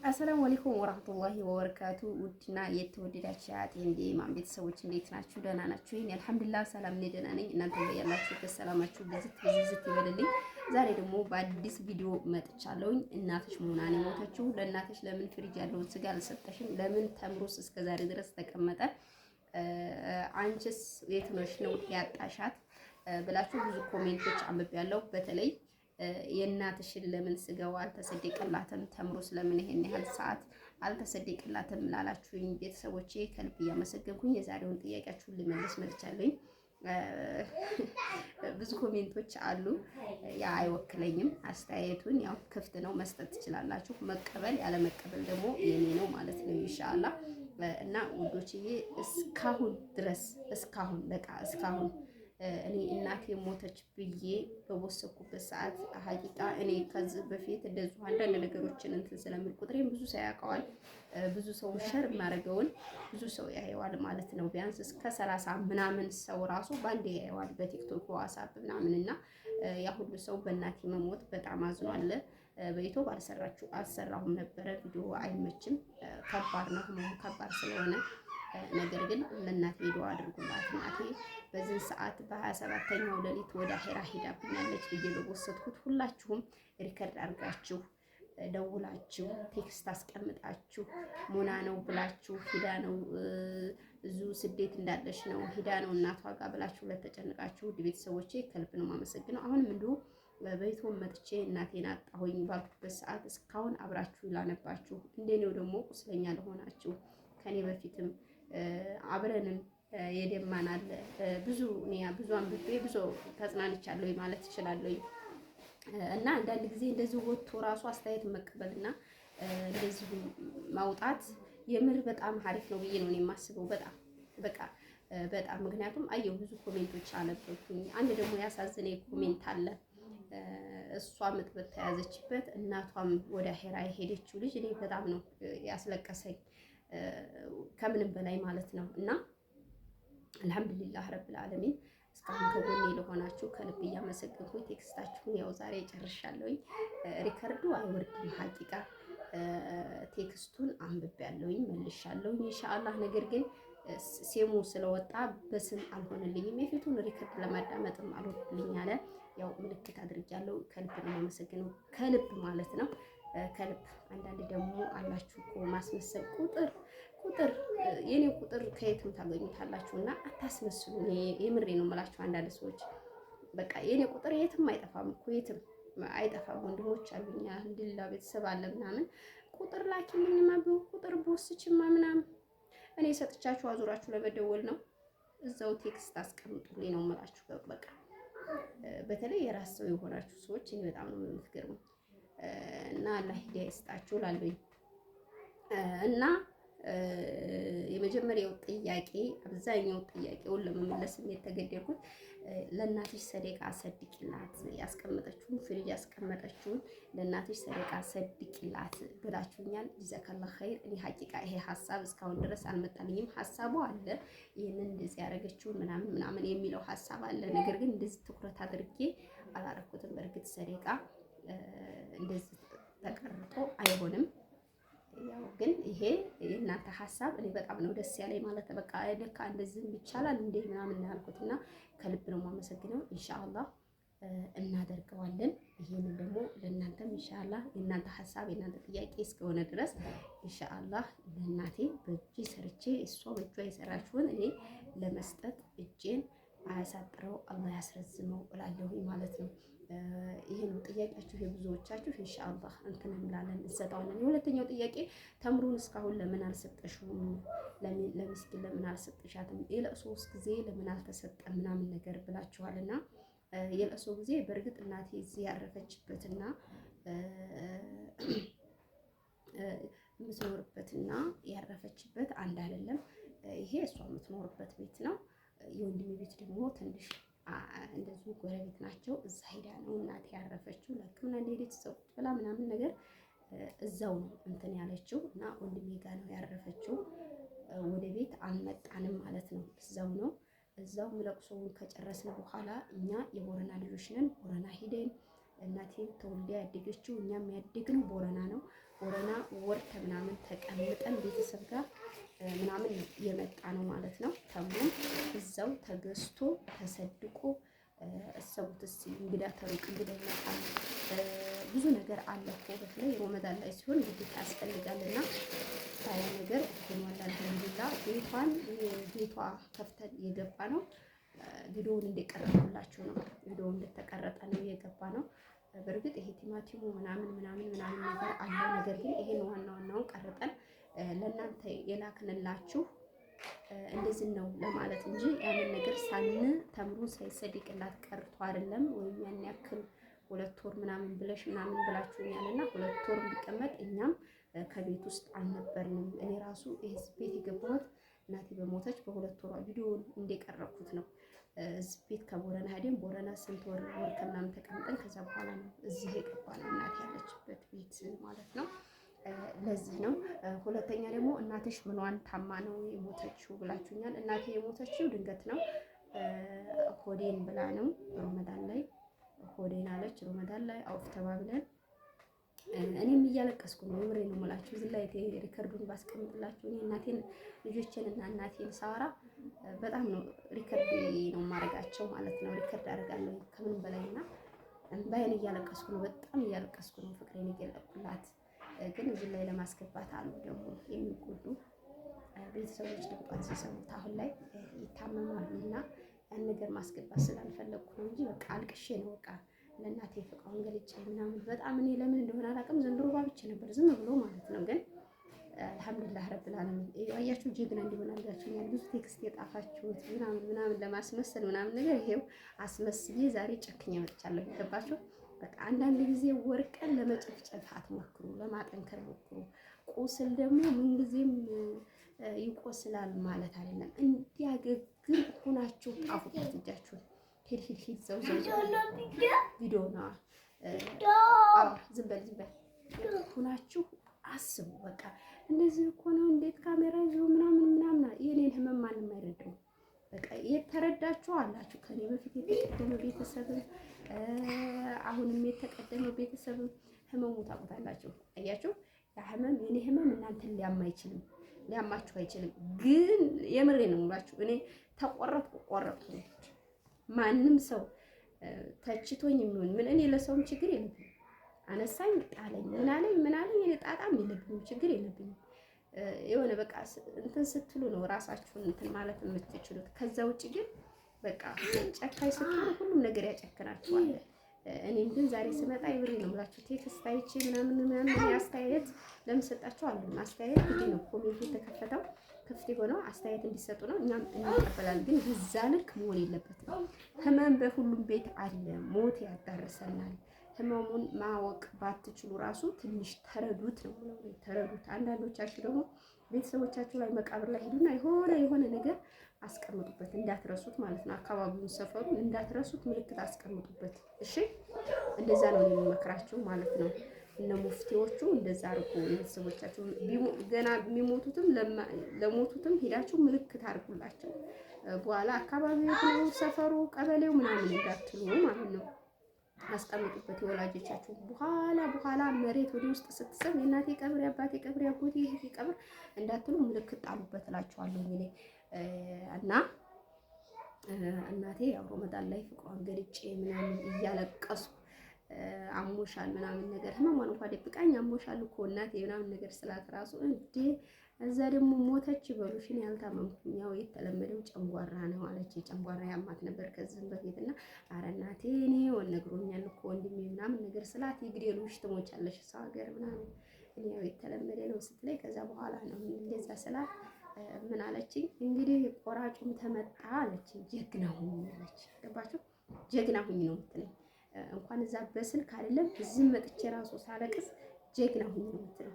አሰላሙ አለይኩም ወራህመቱላሂ ወበረካቱ። ውድና የተወደዳችሁ የአጤንዴ ማን ቤተሰቦች እንዴት ናችሁ? ደህና ናችሁ? ይሄን አልሐምዱሊላህ ሰላም ነኝ፣ ደህና ነኝ። እናንተ ያላችሁበት ሰላማችሁ ብዝት ይበልልኝ። ዛሬ ደግሞ በአዲስ ቪዲዮ መጥቻለሁኝ። እናትሽ መሆኗን የሞተችው ለእናትሽ ለምን ፍሪጅ ያለውን ስጋ አልሰጠሽም? ለምን ተምሮስ እስከዛሬ ድረስ ተቀመጠ? አንቺስ የት ነሽ ነው ያጣሻት ብላችሁ ብዙ ኮሜንቶች አንብቤያለሁ። በተለይ የእናትሽን ለምን ስጋው አልተሰደቀላትም? ተምሮ ስለምን ይሄን ያህል ሰዓት አልተሰደቀላትም ላላችሁኝ ቤተሰቦቼ ከልብ እያመሰገንኩኝ የዛሬውን ጥያቄያችሁን ልመልስ መጥቻለሁኝ። ብዙ ኮሜንቶች አሉ። ያ አይወክለኝም። አስተያየቱን ያው ክፍት ነው፣ መስጠት ትችላላችሁ። መቀበል ያለ መቀበል ደግሞ የኔ ነው ማለት ነው ኢንሻአላህ። እና ውዶችዬ እስካሁን ድረስ እስካሁን እኔ እናቴ ሞተች ብዬ በወሰንኩበት ሰዓት ሀቂቃ እኔ ከዚህ በፊት እንደዚሁ አንዳንድ ነገሮችን እንትን ስለምል ቁጥሬን ብዙ ሰው ያውቀዋል። ብዙ ሰው ሸር የማደርገውን ብዙ ሰው ያየዋል ማለት ነው። ቢያንስ እስከ 30 ምናምን ሰው ራሱ ባንዴ ያየዋል በቲክቶክ በዋትስአፕ ምናምን እና ያ ሁሉ ሰው በእናቴ መሞት በጣም አዝኗል። በዩቲዩብ አልሰራሁም ነበረ። ቪዲዮ አይመችም፣ ከባድ ነው፣ ከባድ ስለሆነ ነገር ግን ለእናቴ ዱዓ አድርጉላት። እናቴ በዚህ ሰዓት በ27ኛው ሌሊት ወደ አኺራ ሄዳብኛለች ብዬ በወሰድኩት ሁላችሁም ሪከርድ አድርጋችሁ ደውላችሁ ቴክስት አስቀምጣችሁ ሙና ነው ብላችሁ ሂዳ ነው እዙ ስደት እንዳለች ነው ሂዳ ነው እናቷ ጋር ብላችሁ ለተጨነቃችሁ ቤተሰቦቼ ከልብ ነው የማመሰግነው። አሁንም እንዲሁ በዩቲዩብ መጥቼ እናቴን አጣሁኝ ባልኩበት ሰዓት እስካሁን አብራችሁ ላነባችሁ፣ እንደኔው ደግሞ ቁስለኛ ለሆናችሁ ከኔ በፊትም አብረንም የደማን አለ ብዙ አንብቤ ብዙ ተጽናንቻለሁ ማለት እችላለሁ። እና አንዳንድ ጊዜ እንደዚህ ወጥቶ ራሱ አስተያየት መቀበልና እንደዚህ ማውጣት የምር በጣም አሪፍ ነው ብዬ ነው የማስበው። በጣም ምክንያቱም አየሁ ብዙ ኮሜንቶች አነበብኩኝ። አንድ ደግሞ ያሳዝነ ኮሜንት አለ። እሷ ምጥ በተያዘችበት እናቷም ወደ አኺራ የሄደችው ልጅ እኔ በጣም ነው ያስለቀሰኝ ከምንም በላይ ማለት ነው። እና አልሐምዱሊላህ ረብል ዓለሚን እስካሁን ከጎኔ ለሆናችሁ ከልብ እያመሰገንኩኝ ቴክስታችሁን ያው ዛሬ ጨርሻለሁኝ። ሪከርዱ አይወርድም ሀቂቃ ቴክስቱን አንብቤያለሁኝ መልሻለሁኝ ኢንሻአላህ። ነገር ግን ሴሙ ስለወጣ በስም አልሆነልኝም። የፊቱን ሪከርድ ለማዳመጥም አልወርድልኝ አለ። ያው ምልክት አድርጃለሁ። ከልብ ነው የማመሰግነው፣ ከልብ ማለት ነው ከልብ። አንዳንድ ደግሞ አላችሁ እኮ ማስመሰል ቁጥር የኔ ቁጥር ከየትም ታገኙታላችሁ እና አታስመስሉ። የምሬ ነው የምላችሁ። አንዳንድ ሰዎች በቃ የኔ ቁጥር የትም አይጠፋም እኮ የትም አይጠፋም። ወንድሞች አሉኛ እንድላ ቤተሰብ አለ ምናምን ቁጥር ላኪልኝማ ቁጥር ቦስችማ ምናምን እኔ ሰጥቻችሁ አዙራችሁ ለመደወል ነው። እዛው ቴክስት አስቀምጡልኝ ነው የምላችሁ። በቃ በተለይ የራስ ሰው የሆናችሁ ሰዎች እኔ በጣም ነው የምትገርሙኝ እና አላህ ሂዳያ ይስጣችሁ ላለኝ እና የመጀመሪያው ጥያቄ አብዛኛው ጥያቄውን ለመመለስ የተገደድኩት ለእናትሽ ሰደቃ ሰድቂላት፣ ያስቀመጠችውን ፍሪጅ ያስቀመጠችውን ለእናትሽ ሰደቃ ሰድቂላት ብላችሁኛል። ጀዛከላህ ኸይር። እኔ ሀቂቃ ይሄ ሀሳብ እስካሁን ድረስ አልመጣልኝም። ሀሳቡ አለ ይህንን እንደዚህ ያደረገችውን ምናምን የሚለው ሀሳብ አለ። ነገር ግን እንደዚህ ትኩረት አድርጌ አላረኩትም። በእርግጥ ሰደቃ እንደዚህ ተቀርጦ አይሆንም። ያው ግን ይሄ የእናንተ ሀሳብ እኔ በጣም ነው ደስ ያለኝ ማለት በቃ ለካ እንደዚህም ይቻላል እንዴ ምናምን ያልኩትና ከልብ ነው የማመሰግነው። ኢንሻአላህ እናደርገዋለን። ይሄንን ደግሞ ለእናንተም ኢንሻአላህ የእናንተ ሀሳብ የእናንተ ጥያቄ እስከሆነ ድረስ ኢንሻአላህ ለእናቴ በእጄ ሰርቼ እሷ በእጇ የሰራችውን እኔ ለመስጠት እጄን አያሳጥረው አላህ ያስረዝመው እላለሁ ማለት ነው። ይሄ ነው ጥያቄያችሁ የብዙዎቻችሁ። ኢንሻአላህ እንትን እንላለን እንሰጣለን። የሁለተኛው ጥያቄ ተምሩን እስካሁን ለምን አልሰጠሽውም? ለምስኪን ለምን አልሰጠሻትም? የለቅሶስ ጊዜ ለምን አልተሰጠም ምናምን ነገር ብላችኋልና የለቅሶ ጊዜ በእርግጥ እናቴ እዚህ ያረፈችበትና የምትኖርበትና ያረፈችበት አንድ አይደለም። ይሄ እሷ የምትኖርበት ቤት ነው። የወንድሜ ቤት ደግሞ ትንሽ እንደዚሁ ጎረቤት ናቸው። እዛ ሄዳ ነው እናቴ ያረፈችው። ለሕክምና እንደሄደች ሰው ብላ ምናምን ነገር እዛው ነው እንትን ያለችው እና ወንድሜ ጋር ነው ያረፈችው። ወደ ቤት አልመጣንም ማለት ነው። እዛው ነው። እዛው ለቅሶውን ከጨረስን በኋላ እኛ የቦረና ልጆች ነን። ቦረና ሄደን እናቴ ተወልዳ ያደገችው እኛም ያደግነው ቦረና ነው። ቦረና ወር ከምናምን ተቀምጠን ቤተሰብ ጋር ምናምን የመጣ ነው ማለት ነው። ተምሩም እዛው ተገዝቶ ተሰድቆ እሰቡት እስኪ እንግዳ ተሩቅ እንግዳ ይመጣል። ብዙ ነገር አለ እኮ በተለይ ሮመዳን ላይ ሲሆን ግዴታ ያስፈልጋልና ታያ ነገር ሆኗል። አልሐምዱሊላህ ቤቷ ከፍተን የገባ ነው። ቪዲዮውን እንደቀረጥኩላችሁ ነው። ቪዲዮውን እንደተቀረጠ ነው የገባ ነው። በእርግጥ ይሄ ቲማቲሙ ምናምን ነገር አለ። ነገር ግን ይሄን ዋናውን ቀርጠን ለእናንተ የላክንላችሁ እንደዚህ ነው ለማለት እንጂ ያንን ነገር ተምሩን ሳይሰድቅላት ቀርቶ አይደለም። ወይም ያን ያክል 2 ወር ምናምን ብላችሁኛልና 2 ወር ቢቀመጥ እኛም ከቤት ውስጥ አልነበርንም። እኔ ራሱ ይሄ ቤት የገባሁት እናቴ በሞተች በ2 ወሯ ቪዲዮውን እንደቀረብኩት ነው። እዚህ ቤት ከቦረና ሄደን ቦረና ስንት ወር ከምናምን ተቀምጠን ከዛ በኋላ ነው እዚህ የገባነው እናቴ ያለችበት ቤት ማለት ነው። ለዚህ ነው። ሁለተኛ ደግሞ እናትሽ ምኗን ታማ ነው የሞተችው ብላችሁኛል። እናቴ የሞተችው ድንገት ነው። ሆዴን ብላ ነው። ሮመዳን ላይ ሆዴን አለች። ሮመዳን ላይ አውፍ ተባብለን እኔም እያለቀስኩ ነው። ምሬ ነው የምላችሁ። እዚህ ላይ ሪከርዱን ባስቀምጥላችሁ እኔ እናቴን ልጆችን እና እናቴን ሳወራ በጣም ነው ሪከርድ ነው የማደርጋቸው ማለት ነው። ሪከርድ አደርጋለሁ ከምንም በላይና ባይን እያለቀስኩ ነው። በጣም እያለቀስኩ ነው ፍቅሬን የገለጥኩላት። ግን እዚህ ላይ ለማስገባት አሉ ደግሞ የሚጎዱ ቤተሰቦች ድምጧን ሲሰሙት አሁን ላይ ይታመማሉና ያን ነገር ማስገባት ስላልፈለግኩ ነው እንጂ በቃ አልቅሼ ነው በቃ ለእናቴ ፍቅሯን ገልጬ ምናምን በጣም እኔ ለምን እንደሆነ አላውቅም። ዘንድሮ ባብቼ ነበር ዝም ብሎ ማለት ነው። ግን አልሐምዱሊላህ ረብል ዓለሚን አያችሁ ጀግና እንዲሆን አድርጋችሁኛል። ብዙ ቴክስት የጣፋችሁት ምናምን ለማስመሰል ምናምን ነገር ይሄው አስመስዬ ዛሬ ጨክኜ መጥቻለሁ። ገባችሁ? በቃ አንዳንድ ጊዜ ወርቅን ለመጨፍጨፍ አትሞክሩ፣ ለማጠንከር ሞክሩ። ቁስል ደግሞ ምንጊዜም ይቆስላል ማለት አይደለም። እንዲያገግም ሆናችሁ ጣፉበት እጃችሁን። ሂድ ዘው ቪዲዮ ነው። ዝም በል ሆናችሁ አስቡ። በቃ እንደዚህ እኮ ነው። እንዴት ካሜራ ይዞ ምናምን የኔን ህመም ማንም አይረዳው። በቃ የተረዳችሁ አላችሁ ከኔ በፊት የተቀደመ ቤተሰብ አሁንም የተቀደመ ቤተሰብ ህመሙ ታውቁታላችሁ። አያችሁ ያ ህመም የኔ ህመም እናንተን ሊያማችሁ አይችልም። ግን የምሬ ነው የምላችሁ እኔ ቆረጥኩ። ማንም ሰው ተችቶኝ የሚሆን ምን እኔ ለሰውም ችግር የለብኝም። አነሳኝ ጣለኝ ምን አለኝ እኔ ጣጣም የለብኝም፣ ችግር የለብኝም። የሆነ በቃ እንትን ስትሉ ነው ራሳችሁን እንትን ማለት የምትችሉት። ከዛ ውጭ ግን በቃ ጨካኝ ስትሉ ሁሉም ነገር ያጨክናችኋል። እኔም ግን ዛሬ ስመጣ ይብሬ ነው የምላችሁ ቴክስት አይቼ ምናምን አስተያየት ለምን ሰጣችሁ አለ። አስተያየት ግዴ ነው። ኮሜንት የተከፈተው ክፍት የሆነው አስተያየት እንዲሰጡ ነው። እኛም እንቀበላለን። ግን በዛ ልክ መሆን የለበትም። ህመም በሁሉም ቤት አለ። ሞት ያዳርሰናል። ህመሙን ማወቅ ባትችሉ ራሱ ትንሽ ተረዱት ነው ብለው ተረዱት። አንዳንዶቻችሁ ደግሞ ቤተሰቦቻችሁ ላይ መቃብር ላይ ሄዱና የሆነ ነገር አስቀምጡበት፣ እንዳትረሱት ማለት ነው። አካባቢውን ሰፈሩን እንዳትረሱት ምልክት አስቀምጡበት። እሺ እንደዛ ነው የሚመክራችሁ ማለት ነው። እነ ሙፍቲዎቹ እንደዛ አድርጉ። ቤተሰቦቻችሁ ገና የሚሞቱትም ለሞቱትም ሄዳችሁ ምልክት አድርጉላቸው። በኋላ አካባቢው ነው ሰፈሩ ቀበሌው ምናምን እንዳትሉ ማለት ነው። አስቀምጡበት የወላጆቻችሁ በኋላ መሬት ወደ ውስጥ ስትሰብ የእናቴ ቀብር የአባቴ ቀብር የአጎቴ ይሄ ቀብር እንዳትሉ ምልክት ጣሉበት እላችኋለሁ። እኔ እና እናቴ ያው ሮመዳን ላይ ፍቅሯን ገልጬ ምናምን እያለቀስኩ አሞሻል ምናምን ነገር ህመሟን እንኳን ደብቃኝ አሞሻል እኮ እናቴ ምናምን ነገር ስላት ራሱ እንዴ እዛ ደግሞ ሞተች ይበሉሽ። እኔ ያልታመምኩኝ ያው የተለመደው ጨንጓራ ነው አለች። ጨንጓራ ያማት ነበር ከዚህም በፊትና ኧረ እናቴ እኔ ነግሮኛል እኮ ወንድሜ ምናምን ነገር ስላት ይግደሉሽ ትሞቻለሽ ሰው ሀገር ምናምን እኔ ያው የተለመደ ነው ስትለኝ ከዛ በኋላ ነው እንደዛ ስላት ምን አለችኝ እንግዲህ ቆራጩም ተመጣ አለች። ጀግና ሁኚ አለች። ገባችሁ? ጀግና ሁኚ ነው የምትለኝ። እንኳን እዛ በስልክ አይደለም እዚህም መጥቼ ራሱ ሳለቅስ ጀግና ሁኚ ነው የምትለው።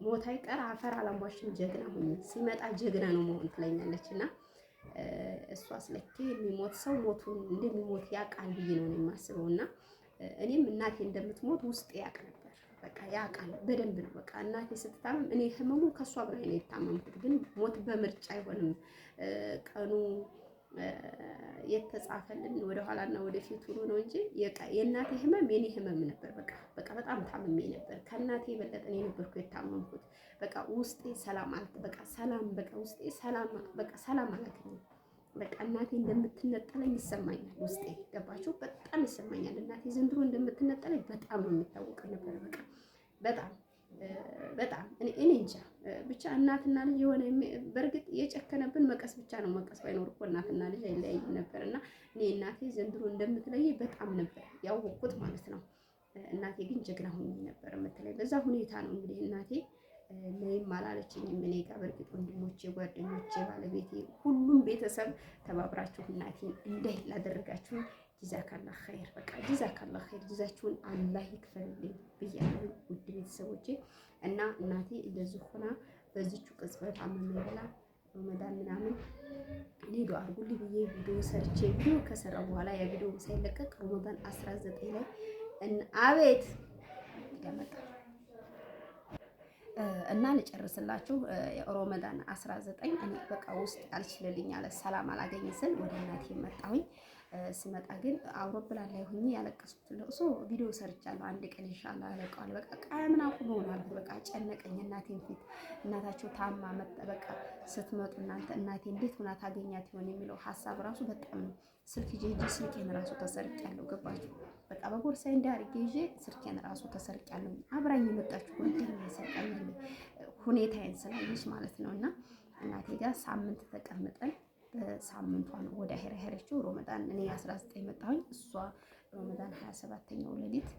ሞት አይቀር አፈር አላሟሽም ጀግና ሁኚ፣ ሲመጣ ጀግና ነው መሆን ትለኛለች። እና እሷ ስለኬ የሚሞት ሰው ሞቱን እንደሚሞት ያውቃል ብዬ ነው የማስበው። እና እኔም እናቴ እንደምትሞት ውስጥ ያውቅ ነበር። በቃ ያውቃል በደንብ ነው። በቃ እናቴ ስትታመም እኔ ህመሙ ከሷ በላይ ነው የታመምኩት። ግን ሞት በምርጫ አይሆንም። ቀኑ የተጻፈልን ወደ ኋላና ወደፊት ሆኖ ነው እንጂ የእናቴ ህመም የኔ ህመም ነበር። በቃ በጣም ታምሜ ነበር። ከእናቴ የበለጠ እኔ ነበርኩ የታመምኩት። በቃ ውስጤ ሰላም ውስጤ ሰላም አላገኘም። በቃ እናቴ እንደምትነጠለኝ ይሰማኛል ውስጤ። ገባችሁ? በጣም ይሰማኛል። እናቴ ዘንድሮ እንደምትነጠለኝ በጣም ነው የሚታወቀው ነበር። በቃ በጣም እኔ እንጃ ብቻ እናትና ልጅ የሆነ በእርግጥ የጨከነብን መቀስ ብቻ ነው። መቀስ ባይኖር እኮ እናትና ልጅ አይለያይም ነበር። እና እኔ እናቴ ዘንድሮ እንደምትለይ በጣም ነበር ያወቅኩት ማለት ነው። እናቴ ግን ጀግና ሆኜ ነበር የምትለይ። በዛ ሁኔታ ነው እንግዲህ እናቴ ነይም አላለችኝም እኔ ጋር። በእርግጥ ወንድሞቼ፣ ጓደኞቼ፣ ባለቤቴ፣ ሁሉም ቤተሰብ ተባብራችሁ እናቴን እንዳይ ላደረጋችሁ ጀዛካላህ ኸይር። በቃ ጀዛካላህ ኸይር፣ ጀዛችሁን አላህ ይክፈልልኝ ብያለሁ ውድ ቤተሰቦቼ። እና እናቴ እንደዚህ ሆና በዚቹ ቅጽበት አመመኝ ብላ ረመዳን ምናምን እኔ ዱአ አድርጉልኝ ብዬ ቪዲዮ ሰርቼ ቪዲዮ ከሰራሁ በኋላ ያ ቪዲዮ ሳይለቀቅ ረመዳን 19 ላይ አቤት ይደመጣ እና ልጨርስላችሁ። ረመዳን 19 እኔ በቃ ውስጥ አልችልልኝ አለ ሰላም አላገኝ ስል ወደ እናቴ መጣሁኝ። ስመጣ ግን አውሮፕላን ላይ ሆኜ ያለቀስኩት ለቅሶ ቪዲዮ ሰርቻለሁ። አንድ ቀን ኢንሻአላህ አለቀዋለሁ። በቃ ቃየምን አቁመው ሆኗል። በቃ ጨነቀኝ። እናቴን ፊት እናታቸው ታማ መጣ። በቃ ስትመጡ እናቴ እንዴት ሆና ታገኛት ይሆን የሚለው ሀሳብ ራሱ በጣም ነው። ስልክ ይዤ ስልኬን ራሱ ተሰርቄያለሁ። ገባችሁ? በቃ በቦርሳዬ እንዳርጌ ይዤ ስልኬን ራሱ ተሰርቄያለሁ። አብራኝ የመጣችሁ ጓደኛዬ ሰጠኝ ሁኔታዬን ስላየች ማለት ነው። እና እናቴ ጋር ሳምንት ተቀምጠን በሳምንቷ ነው ወደ አሄራ ሄረችው። ረመዳን እኔ 19 መጣሁኝ። እሷ ረመዳን 27ኛው ሌሊት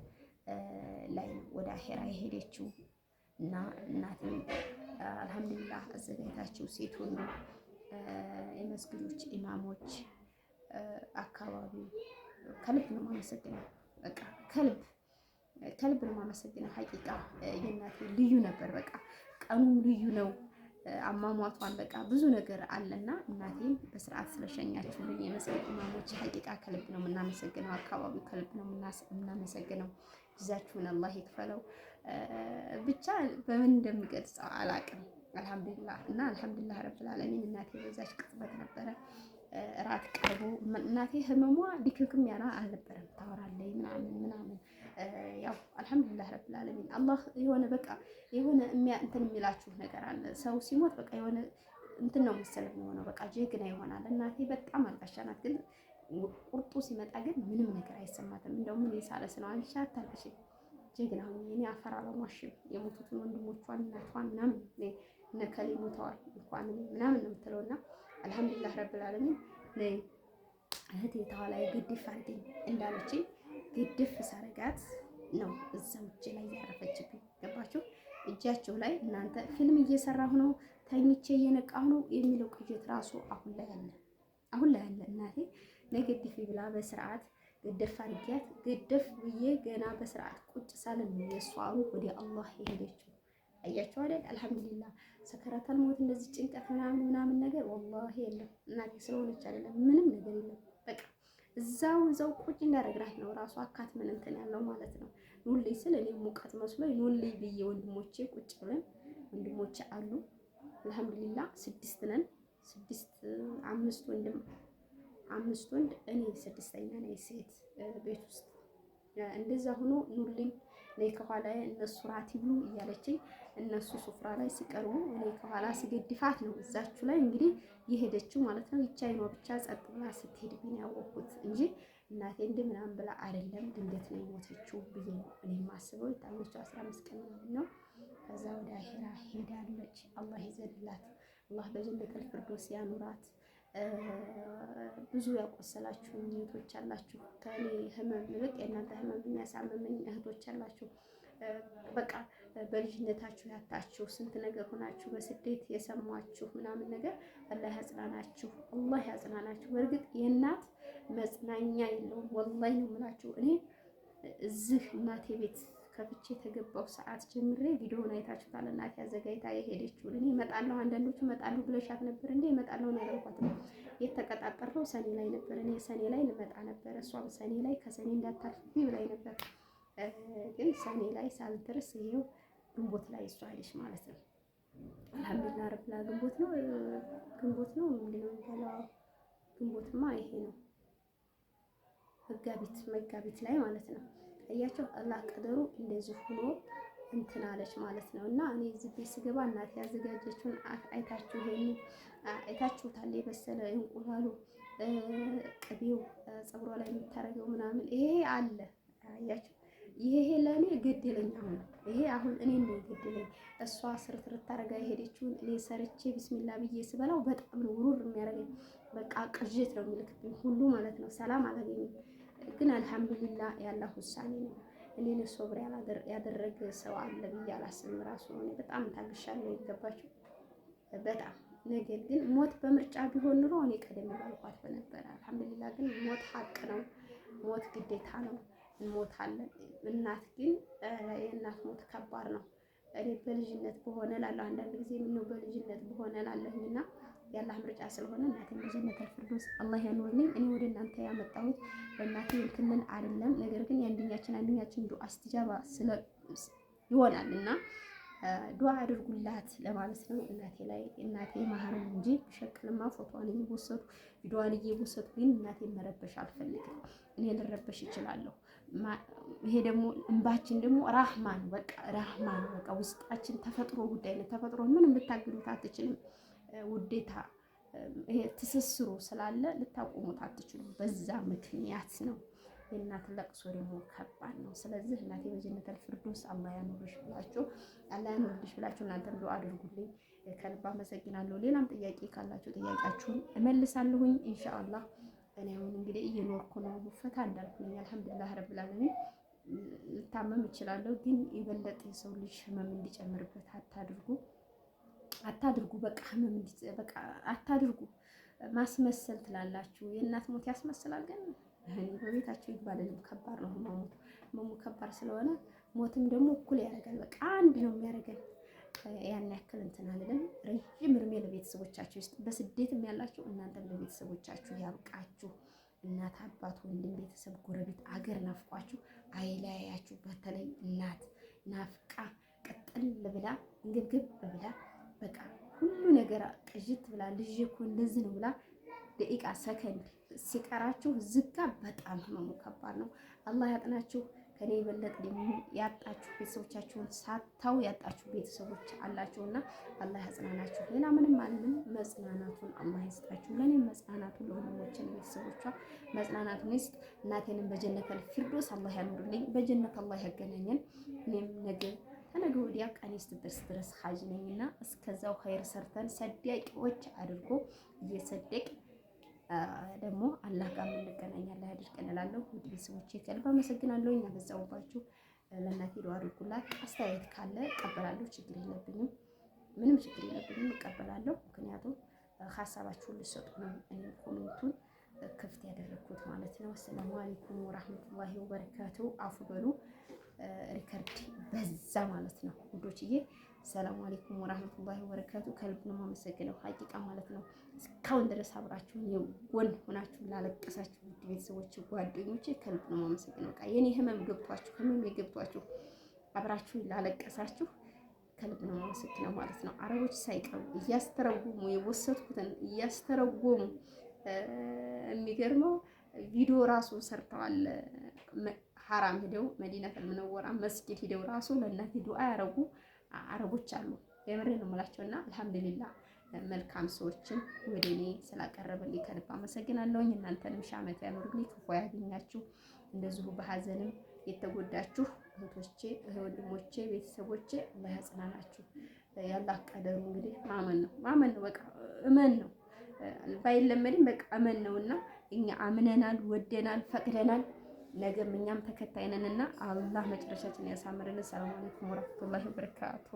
ላይ ነው ወደ አሄራ የሄደችው። እና እናቴ አልሐምዱሊላህ አዘጋጅታችሁ ሴት ሁሉ የመስጊዶች ኢማሞች አካባቢው ከልብ ነው የማመሰግነው። በቃ ከልብ ነው የማመሰግነው። ሐቂቃ የእናቴ ልዩ ነበር። በቃ ቀኑም ልዩ ነው። አሟሟቷን በቃ ብዙ ነገር አለና እናቴን በስርዓት ስለሸኛችሁልኝ የመስጊድ ኢማሞች ሐቂቃ ከልብ ነው የምናመሰግነው። አካባቢው ከልብ ነው የምናመሰግነው። ጊዜያችሁን አላህ ይክፈለው። ብቻ በምን እንደምገልጸው አላቅም። አልሐምዱሊላህ እና አልሐምዱሊላህ ረብል ዓለሚን እናቴ በዛች ቅጽበት ነበረ እራት ቀርቦ እናቴ ህመሟ ዲክክም ያላ አልነበረም። ታወራለች ምናምን ያው አልሐምዱሊላህ ረብል ዓለሚን አላህ የሆነ በቃ የሆነ እንትን የሚላችሁ ነገር አለ። ሰው ሲሞት በቃ የሆነ እንትን ነው መሰለኝ የሆነው በቃ ጀግና ይሆናል። እናቴ በጣም አልቃሻ ናት፣ ግን ቁርጡ ሲመጣ ግን ምንም ነገር አይሰማትም። እንደው ምን ይሳለስ ነው አንቺ አታልቅሽ ጀግና ሆኜ እኔ አፈር አላሟሽም። የሞቱትን ወንድሞቿን እናቷን ምናምን ነከሌ ሞተዋል እንኳን ምናምን ነው የምትለውና አልሐምዱሊላህ ረብል ዓለሚን ነይ እህቴ ተዋላይ ግድፍ አድርገኝ እንዳለችኝ ግድፍ ሳረጋት ነው እዛው እጄ ላይ ያረፈችብኝ። ገባችሁ? እጃችሁ ላይ እናንተ ፊልም እየሰራሁ ነው ተኝቼ እየነቃሁ ነው የሚለው ቅዠት ራሱ አሁን ላይ አለ። እናቴ ነግድፊ ብላ በስርዓት ግድፍ አድርጊያት ግድፍ ብዬ ገና በስርዓት ቁጭ ሳልን ነው የሷሩ ወደ አላህ የሄደችው። አያችሁ አይደል? አልሐምዱሊላህ ሰከራተል ሞት እንደዚህ ጭንቀት ምናምን ነገር ወላሂ የለም። እናቴ ስለሆነች አይደለም ምንም ነገር የለም። በቃ እዛው ቁጭ እንዳረግራት ነው ራሱ አካት ምን እንትን ያለው ማለት ነው። ኑልይ ስል እኔ ሙቀት መስሎኝ ኑልይ ብዬ ወንድሞቼ ቁጭ ብለን ወንድሞቼ አሉ አልሐምዱሊላህ 6 ነን። 5 ወንድ እኔ 6ኛ ነኝ ሴት ቤት ውስጥ እንደዛ ሆኖ ኑልኝ እኔ ከኋላ እነሱ ራት ይብሉ እያለችኝ እነሱ ሱፍራ ላይ ሲቀርቡ እኔ ከኋላ ስገድፋት ነው እዛችሁ ላይ እንግዲህ የሄደችው ማለት ነው። ይቻይ ነው ብቻ ጸጥ ብላ ስትሄድ ቢን ያወቅኩት እንጂ እናቴ እንደ ምናምን ብላ አይደለም ድንገት ነው የሞተችው ብዬ ነው እኔ የማስበው። የታመመችው 15 ቀን ነው። ከዛ ወደ አኺራ ሄዳለች። አላህ ይዘንላት። አላህ በጀነተል ፊርደውስ ያኑራት። ብዙ ያቆሰላችሁ እህቶች አላችሁ። ከኔ ህመም ይልቅ የእናንተ ህመም የሚያሳምመኝ እህቶች አላችሁ። በቃ በልጅነታችሁ ያታችሁ ስንት ነገር ሆናችሁ በስደት የሰማችሁ ምናምን ነገር አላህ ያጽናናችሁ፣ አላህ ያጽናናችሁ። በእርግጥ የእናት መጽናኛ የለውም። ወላሂ ነው የምላችሁ። እኔ እዚህ እናቴ ቤት ከፍቼ የተገባው ሰዓት ጀምሬ ቪዲዮውን አይታችሁታል። እናቴ አዘጋጅታ የሄደችውን እኔ እመጣለሁ፣ አንዳንዶቹ እመጣለሁ ብለሻት ነበር እንዴ? እመጣለሁ ነው ያልኳት። የተቀጣጠረው ሰኔ ላይ ነበር። እኔ ሰኔ ላይ ልመጣ ነበር፣ እሷም ሰኔ ላይ ከሰኔ እንዳታልፍብኝ ብላኝ ነበር። ግን ሰኔ ላይ ሳልደርስ ይሄው ግንቦት ላይ እሷ ሄደች ማለት ነው። አልሐምዱሊላህ ረብላ ግንቦት ነው ምንድነው የሚባለው? ግንቦትማ ይሄ ነው መጋቢት ላይ ማለት ነው። አያችሁ አላህ ቀደሩ እንደዚህ ሆኖ እንትን አለች ማለት ነው። እና እኔ እዚህ ቤት ስገባ እናቴ ያዘጋጀችውን አይታችሁ ይሄን አይታችሁታል። የበሰለ እንቁላሉ ቅቤው ፀጉሯ ላይ የምታረገው ምናምን ይሄ አለ አያችሁ። ይሄ ለእኔ ገደለኝ። ይሄ አሁን እኔ ነው ገደለኝ። እሷ ስርትር ታረጋ የሄደችውን እኔ ሰርቼ ቢስሚላ ብዬ ስበላው በጣም ነው ውሩር የሚያደርገኝ። በቃ ቅዥት ነው የሚልክብኝ ሁሉ ማለት ነው። ሰላም አላገኝም። ግን አልሐምዱሊላህ ያላህ ውሳኔ ነው። እኔን ሶብር ያደረገ ሰው አለ ብዬ አላስብም። ራሱ ነው እኔ በጣም ታግሻለሁ። ይገባችሁ በጣም ነገር ግን ሞት በምርጫ ቢሆን ኑሮ እኔ ቀደም ባልኳት በነበረ። አልሐምዱሊላህ ግን ሞት ሀቅ ነው። ሞት ግዴታ ነው። እንሞታለን። እናት ግን የእናት ሞት ከባድ ነው። እኔ በልጅነት በሆነ ላለሁ አንዳንድ ጊዜ ምነው በልጅነት በሆነ ላለሁኝና ያላህ ምርጫ ስለሆነ እናቴን በጀነተል ፊርደውስ አላህ ያኑርልኝ። እኔ ወደ እናንተ ያመጣሁት በእናቴ እንክልን አይደለም። ነገር ግን የአንደኛችን ዱዓ አስተጃባ ይሆናልና ዱዓ አድርጉላት ለማለት ነው። እናቴ ማህረም እንጂ ሸቅልማ ፎቶዋን እየወሰዱ ቪዲዮዋን እየወሰዱ ግን እናቴን መረበሽ አልፈልግም። እኔ ልረበሽ እችላለሁ። ይሄ ደግሞ እንባችን ደግሞ ራህማን በቃ ራህማን በቃ ውስጣችን ተፈጥሮ ጉዳይ ነው። ተፈጥሮ ምንም ልታግዱት አትችልም። ውዴታ ይሄ ትስስሩ ስላለ ልታቆሙት አትችሉም። በዛ ምክንያት ነው። የእናት ለቅሶ ደግሞ ከባድ ነው። ስለዚህ እናቴ በጀነተል ፊርደውስ አላህ ያኑርሽ ብላችሁ እናንተም ዱዓ አድርጉልኝ። ከልብ አመሰግናለሁ። ሌላም ጥያቄ ካላችሁ ጥያቄያችሁን እመልሳለሁኝ ኢንሻአላህ። እኔ አሁን እንግዲህ እየኖርኩ ነው። ፈታ እንዳልኩኝ አልሐምዱሊላህ ረብል ዓለሚን። ልታመም እችላለሁ፣ ግን የበለጠ የሰው ልጅ ህመም እንዲጨምርበት አታድርጉ። በቃ ህመም በቃ አታድርጉ። ማስመሰል ትላላችሁ። የእናት ሞት ያስመስላል፣ ግን በቤታችሁ ይባላል። ከባድ ነው ህመሙ ከባድ ስለሆነ ሞትም ደግሞ እኩል ያደርጋል። በቃ አንድ ነው የሚያደርገን። ያን ያክል እንትን አልልም። ረጅም እድሜ ለቤተሰቦቻችሁ ውስጥ በስደትም ያላችሁ እናንተም ለቤተሰቦቻችሁ ያብቃችሁ። እናት፣ አባት፣ ወንድም፣ ቤተሰብ፣ ጎረቤት፣ አገር ናፍቋችሁ አይለያያችሁ። በተለይ እናት ናፍቃ ቅጥል ብላ እንግብግብ ብላ በቃ ሁሉ ነገር ቅዥት ብላ ልጅ እኮ እንደዚህ ነው ብላ ደቂቃ ሰከንድ ሲቀራችሁ ዝጋ። በጣም ህመሙ ከባድ ነው። አላህ ያጥናችሁ። ከኔ የበለጠ ደግሞ ያጣችሁ ቤተሰቦቻችሁን ሳታው ያጣችሁ ቤተሰቦች አላችሁና አላህ ያጽናናችሁ። ሌላ ምንም አልልም። መጽናናቱን አላህ ይስጣችሁ። ለኔም መጽናናቱን ለወንድሞቼ ቤተሰቦቿ መጽናናቱን ይስጥ። እናቴንም በጀነተል ፊርደውስ አላህ ያኑርልኝ። በጀነት አላህ ያገናኘን። እኔም ከነገ ወዲያ ቀኔ ስትደርስ ድረስ ሀጅ ነኝና እስከዛው ኸይር ሰርተን ሰዳቂዎች አድርጎ እየሰደቅ ደግሞ አላህ ጋር የምንገናኝ አላህ ያድርገን እላለሁ። ውድ ቤተሰቦቼ ከልብ አመሰግናለሁ። ያበዛውባችሁ ለእናቴ ዱዓ አድርጉላት። አስተያየት ካለ እቀበላለሁ። ችግር የለብኝም፣ ምንም ችግር የለብኝም፣ እቀበላለሁ። ምክንያቱም ሀሳባችሁን ልሰጡ ነው እኔ ኮሜንቱን ክፍት ያደረኩት ማለት ነው። አሰላሙ አለይኩም ወራህመቱላሂ ወበረካቱ። አፉ በሉ ሪከርድ በዛ ማለት ነው ውዶችዬ። ሰላም አለይኩም ወራህመቱላሂ ወበረካቱ። ከልብ ነው የማመሰግነው ሀቂቃ ማለት ነው። እስካሁን ድረስ አብራችሁን የጎን ሆናችሁ ላለቀሳችሁ ውድ ቤተሰቦች፣ ጓደኞቼ ከልብ ነው የማመሰግነው። በቃ የኔ ህመም ገብቷችሁ አብራችሁ ላለቀሳችሁ ከልብ ነው የማመሰግነው ማለት ነው። አረቦች ሳይቀሩ እያስተረጎሙ የወሰድኩትን እያስተረጎሙ የሚገርመው ቪዲዮ ራሱ ሰርተዋል። ሐራም ሄደው መዲነቱል ሙነወራ መስጊድ ሄደው ራሱ ለእናቴ ዱዓ ያረጉ አረቦች አሉ። የምሬ ነው የምላቸውና አልሐምዱሊላህ መልካም ሰዎችን ወደ እኔ ስላቀረበልኝ ከልብ አመሰግናለሁ። እናንተንም ሺህ ዓመት ያኖርልኝ፣ ክፉ ያገኛችሁ። እንደዚሁ በሀዘንም የተጎዳችሁ እህቶቼ፣ ወንድሞቼ፣ ቤተሰቦቼ አላህ ያጽናናችሁ። ያላህ ቀደሩ እንግዲህ ማመን ነው። በቃ እመን ነው ባይለመድም በቃ እመን ነውና እኛ አምነናል፣ ወደናል፣ ፈቅደናል። ነገም እኛም ተከታይ ነንና አላህ መጨረሻችን ያሳምርልን። ሰላም አለይኩም ወራህመቱላሂ ወበረካቱ።